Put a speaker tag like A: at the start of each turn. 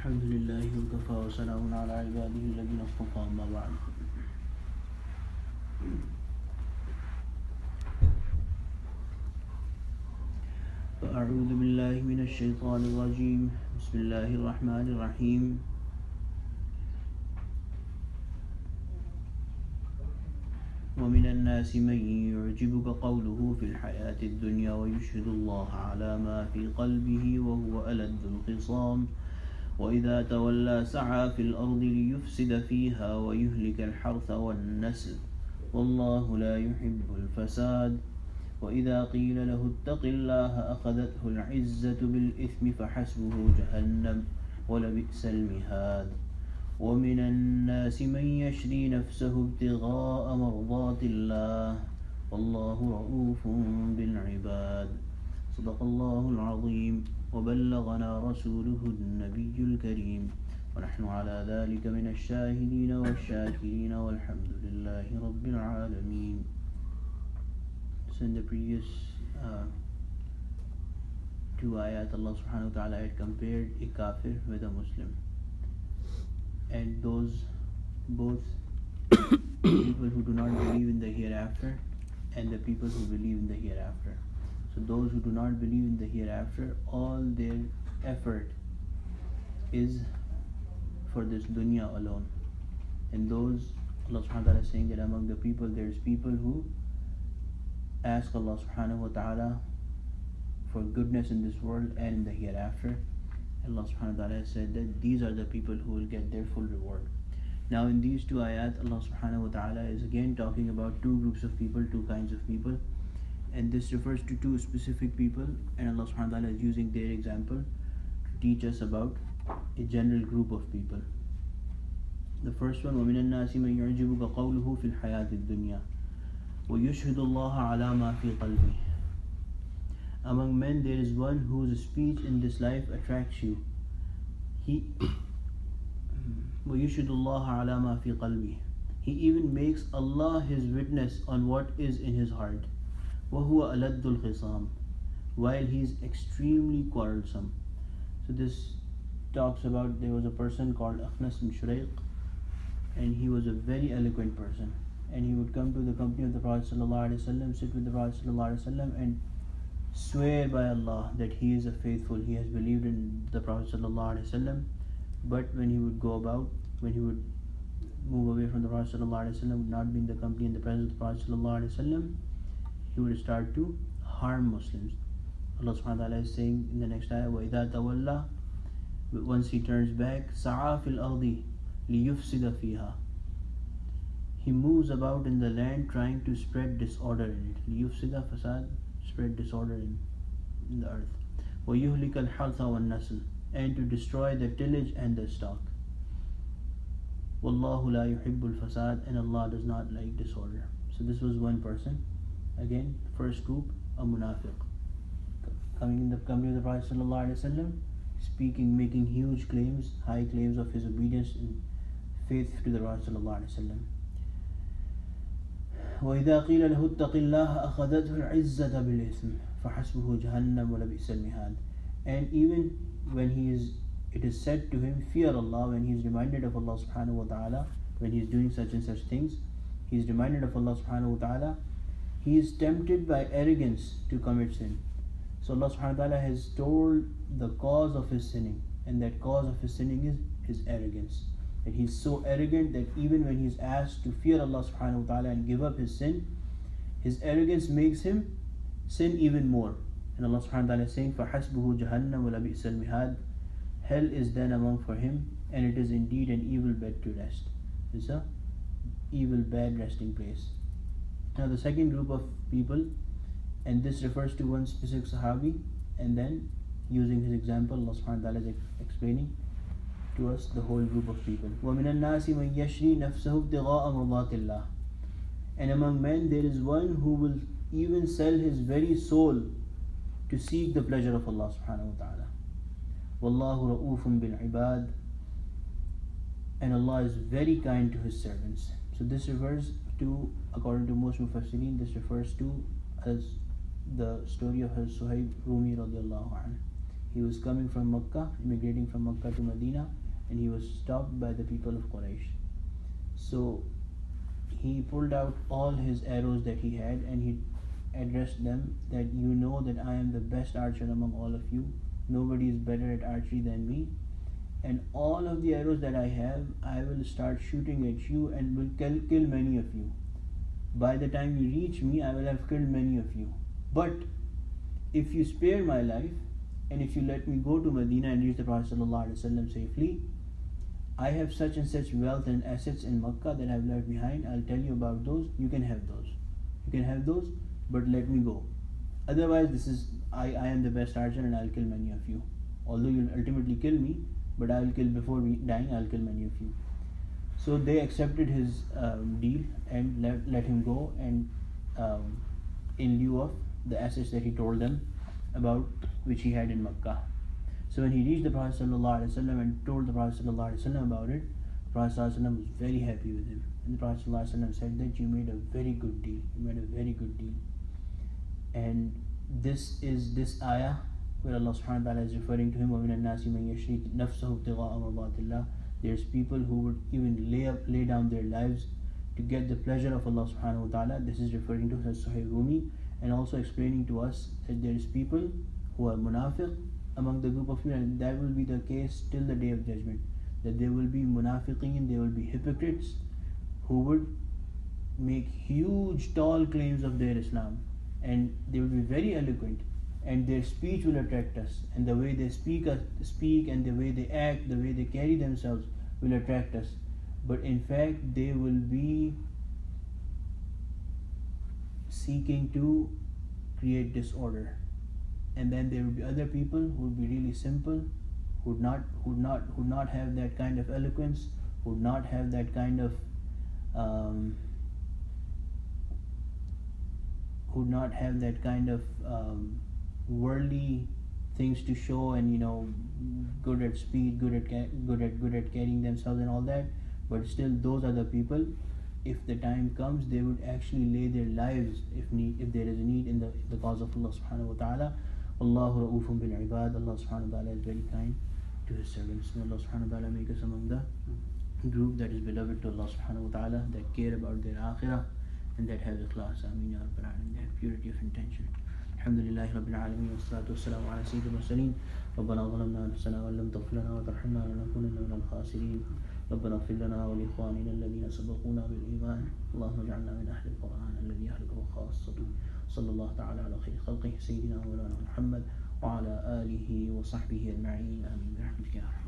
A: الحمد لله وكفى وسلام على عباده الذين اصطفى أما بعد. فأعوذ بالله من الشيطان الرجيم. بسم الله الرحمن الرحيم. ومن الناس من يعجبك قوله في الحياة الدنيا ويشهد الله على ما في قلبه وهو ألد الخصام وإذا تولى سعى في الأرض ليفسد فيها ويهلك الحرث والنسل والله لا يحب الفساد وإذا قيل له اتق الله أخذته العزة بالإثم فحسبه جهنم ولبئس المهاد ومن الناس من يشري نفسه ابتغاء مرضات الله والله رؤوف بالعباد. صدق الله العظيم وبلغنا رسوله النبي الكريم ونحن على ذلك من الشاهدين والشاكرين والحمد لله رب العالمين. So in the previous two ayat, Allah subhanahu wa ta'ala had compared a kafir with a Muslim, and those both people who do not believe in the hereafter and the people who believe in the hereafter. So those who do not believe in the hereafter, all their effort is for this dunya alone. And those, Allah subhanahu wa ta'ala is saying that among the people there is people who ask Allah subhanahu wa ta'ala for goodness in this world and in the hereafter. Allah subhanahu wa ta'ala said that these are the people who will get their full reward. Now in these two ayat, Allah subhanahu wa ta'ala is again talking about two groups of people, two kinds of people, and this refers to two specific people, and Allah subhanahu wa ta'ala is using their example to teach us about a general group of people. The first one, وَمِنَ النَّاسِ مَنْ يُعْجِبُكَ قَوْلُهُ فِي الْحَيَاةِ الدُّنْيَا وَيُشْهِدُ اللَّهَ عَلَى مَا فِي قَلْبِهِ. Among men there is one whose speech in this life attracts you. He وَيُشْهِدُ اللَّهَ عَلَى مَا فِي قَلْبِهِ. He even makes Allah his witness on what is in his heart. وَهُوَ أَلَدُّ الْخِصَامِ. While he is extremely quarrelsome. So this talks about, there was a person called Akhnas bin Shuraiq, and he was a very eloquent person, and he would come to the company of the Prophet ﷺ, sit with the Prophet ﷺ, and swear by Allah that he is a faithful, he has believed in the Prophet ﷺ. But when he would go about, when he would move away from the Prophet ﷺ, would not be in the company and the presence of the Prophet ﷺ, he would start to harm Muslims. Allah subhanahu wa ta'ala is saying in the next ayah, وَإِذَا تَوَلَّى, once he turns back, سَعَى فِي الْأَرْضِ لِيُفْسِدَ فِيهَا. He moves about in the land trying to spread disorder in it. لِيُفْسِدَ fasad, spread disorder in the earth. وَيُهْلِكَ الْحَرْثَ وَالنَّسْلَ, and to destroy the tillage and the stock. وَاللَّهُ لَا يُحِبُّ الْفَسَادِ, and Allah does not like disorder. So this was one person. Again, first group, a munafiq, coming in the company of the Prophet ﷺ, speaking, making huge claims, high claims of his obedience and faith to the Prophet ﷺ. وَإِذَا قِيلَ لَهُ اتَّقِ اللَّهَ أَخَذَتْهُ الْعِزَّةَ بِالْإِثْمِ فَحَسْبُهُ جَهَنَّمُ وَلَبِئْسَ الْمِهَادِ. And even when it is said to him, fear Allah, when he is reminded of Allah subhanahu wa ta'ala, when he is doing such and such things, he is reminded of Allah subhanahu wa ta'ala, he is tempted by arrogance to commit sin. So Allah subhanahu wa ta'ala has told the cause of his sinning, and that cause of his sinning is his arrogance. That he is so arrogant that even when he is asked to fear Allah subhanahu wa ta'ala and give up his sin, his arrogance makes him sin even more. And Allah subhanahu wa ta'ala is saying, فَحَسْبُهُ جَهَنَّمُ وَلَبِئْسَ الْمِهَادِ. Hell is then among for him, and it is indeed an evil bed to rest. It's a evil bad resting place. Now the second group of people, and this refers to one specific Sahabi, and then using his example, Allah subhanahu wa ta'ala is explaining to us the whole group of people. وَمِنَ النَّاسِ مَنْ يَشْرِي نَفْسَهُ ابْتِغَاءَ مَرْضَاتِ اللَّهِ. And among men there is one who will even sell his very soul to seek the pleasure of Allah subhanahu wa ta'ala. وَاللَّهُ رَؤُوفٌ بِالْعِبَادِ. And Allah is very kind to his servants. So this refers to, according to most Mufassirin, this refers to as the story of Suhaib Rumi radiallahu anhu. He was coming from Makkah, immigrating from Makkah to Medina, and he was stopped by the people of Quraysh. So he pulled out all his arrows that he had, and he addressed them that, you know that I am the best archer among all of you. Nobody is better at archery than me. And all of the arrows that I have, I will start shooting at you and will kill many of you. By the time you reach me, I will have killed many of you. But if you spare my life, and if you let me go to Medina and reach the Prophet ﷺ safely, I have such and such wealth and assets in Makkah that I have left behind. I'll tell you about those. You can have those. You can have those, but let me go. Otherwise, I am the best archer and I'll kill many of you. Although you'll ultimately kill me, but I'll kill before dying. I'll kill many of you. So they accepted his deal and let him go, and in lieu of the assets that he told them about, which he had in Makkah. So when he reached the Prophet ﷺ and told the Prophet ﷺ about it, the Prophet ﷺ was very happy with him. And the Prophet ﷺ said that you made a very good deal. You made a very good deal. And this is this ayah where Allah subhanahu wa ta'ala is referring to him, وَمِنَ النَّاسِ مَنْ يَشْرِي نَفْسَهُ ابْتِغَاءَ مَرْضَاتِ اللَّهِ. There's people who would even lay down their lives to get the pleasure of Allah subhanahu wa ta'ala. This is referring to Sahih Rumi, and also explaining to us that there is people who are munafiq among the group of people, and that will be the case till the day of judgment, that there will be munafiqeen, there will be hypocrites who would make huge tall claims of their Islam, and they will be very eloquent, and their speech will attract us, and the way they speak and the way they act, the way they carry themselves will attract us. But in fact they will be seeking to create disorder. And then there will be other people who would be really simple, who would not have that kind of eloquence, who would not have that kind of worldly things to show, and good at speed, good at carrying themselves and all that. But still, those are the people, if the time comes, they would actually lay their lives if there is a need in the cause of Allah subhanahu wa ta'ala. Allahu ra'ufun bil ibad. Allah subhanahu wa ta'ala is very kind to his servants. May Allah subhanahu wa ta'ala make us among the group that is beloved to Allah subhanahu wa ta'ala, that care about their akhirah and that have ikhlas. Ameen ya rabbal alamin. They have purity of intention. Alhamdulillahi rabbil alamin, wassalatu wassalamu ala sayyidil mursalin. ربنا ظلمنا أنفسنا وإن لم تغفر لنا وترحمنا لنكونن من الخاسرين. ربنا اغفر لنا ولإخواننا الذين سبقونا بالإيمان. اللهم اجعلنا من أهل القرآن الذي أهلكه خاصته. صلى الله تعالى على خير خلقه سيدنا مولانا محمد وعلى آله وصحبه أجمعين. آمين برحمتك يا رب.